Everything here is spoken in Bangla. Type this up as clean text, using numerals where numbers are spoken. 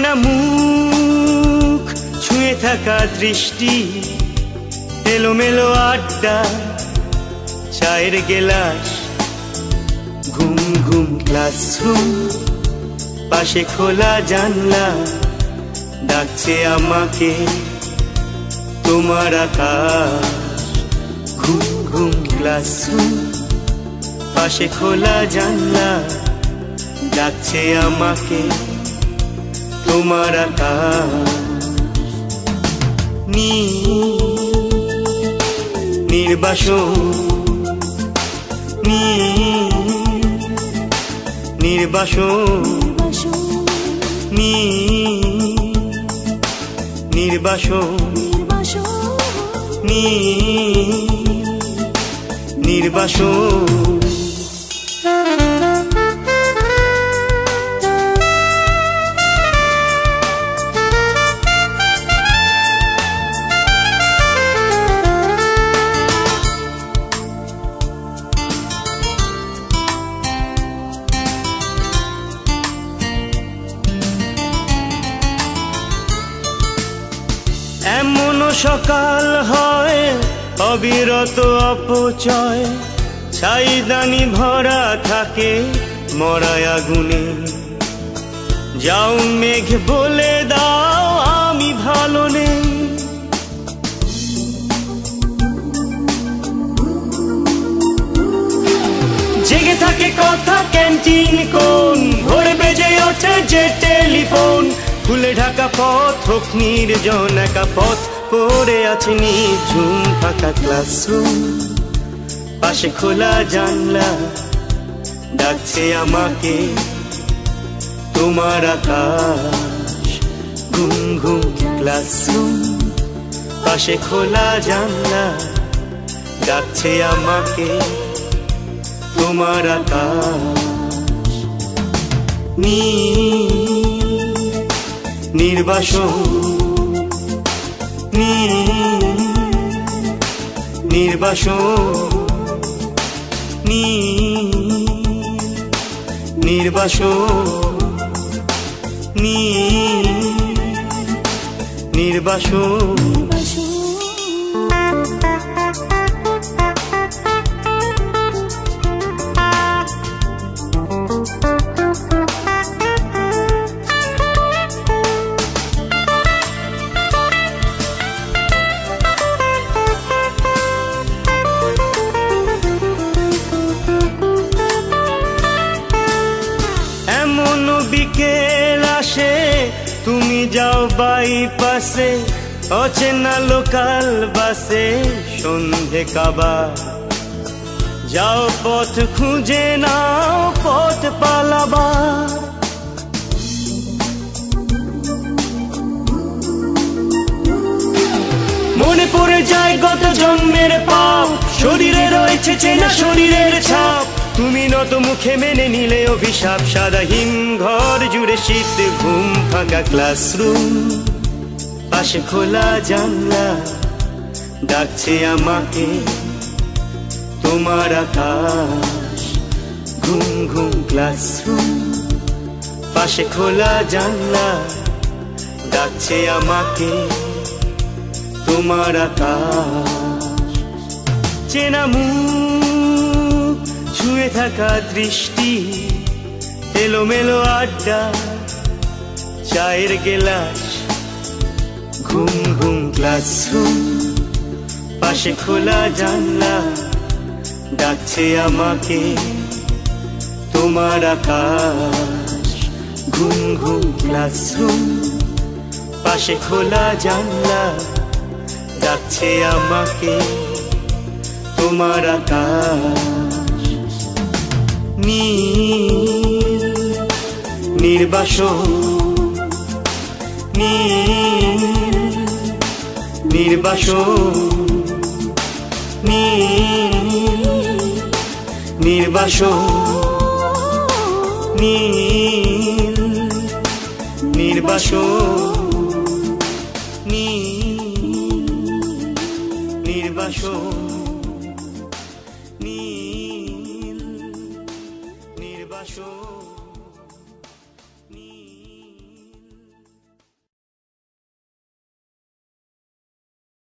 চেনা মুখ ছুঁয়ে থাকা দৃষ্টি, এলোমেলো আড্ডা, চায়ের গেলাস, ঘুম ঘুম ক্লাসরুম, পাশে খোলা জানলা, ডাকছে আমাকে তোমার আকাশ। ঘুম ঘুম ক্লাসরুম, পাশে খোলা জানলা, ডাকছে আমাকে তোমার আকাশ। নির্বাসন, নির্বাসন, নির্বাসন, নির্বাসন। এমনও সকাল হয় অবিরত অপচয়, ছাইদানি ভরা থাকে মরায় আগুনে। যাও মেঘ বলে দাও আমি ভালো নেই। জেগে থাকে কথা ক্যান্টিন কোন, ভোরে বেজে ওঠে যে টেলিফোন। ফুলে ঢাকা পথ হোক নির্জন, একা পথ পড়ে আছে নিঝুম ফাঁকা ক্লাসরুম, পাশে খোলা জানলা, ডাকছে আমাকে তোমার আকাশ। ঘুম ঘুম ক্লাসরুম, পাশে খোলা জানলা, ডাকছে আমাকে তোমার আকাশ। নির্বাসন, নির্বাসন, নির্বাসন, নির্বাসন। বিকেল আসে তুমি যাও বাইপাসে, অচেনা লোকাল বাসে সন্ধে কাবা। যাও পথ খুঁজে নাও পথ পালাবার। মনে পড়ে যায় গত জন্মের পাপ, শরীরে রয়েছে চেনা শরীরের ছাপ। তুমি নত মুখে মেনে নিলে অভিশাপ, সাদা হিম ঘর জুড়ে শীত, ঘুম ফাঁকা ক্লাসরুম, পাশে খোলা জানলা, ডাকছে আমাকে তোমার আকাশ। ঘুম ঘুম ক্লাসরুম, পাশে খোলা জানলা, ডাকছে আমাকে তোমার আকাশ। চেনা মুখ ছুঁয়ে থাকা দৃষ্টি, এলোমেলো আড্ডা, চায়ের গেলাস, ঘুম ঘুম ক্লাসরুম, পাশে খোলা জানলা, ডাকছে আমাকে তোমার আকাশ। ঘুম ঘুম ক্লাসরুম, পাশে খোলা জানলা, ডাকছে আমাকে তোমার আকাশ। নির্বাসন, নির্বাসন, নির্বাসন, নির্বাসন।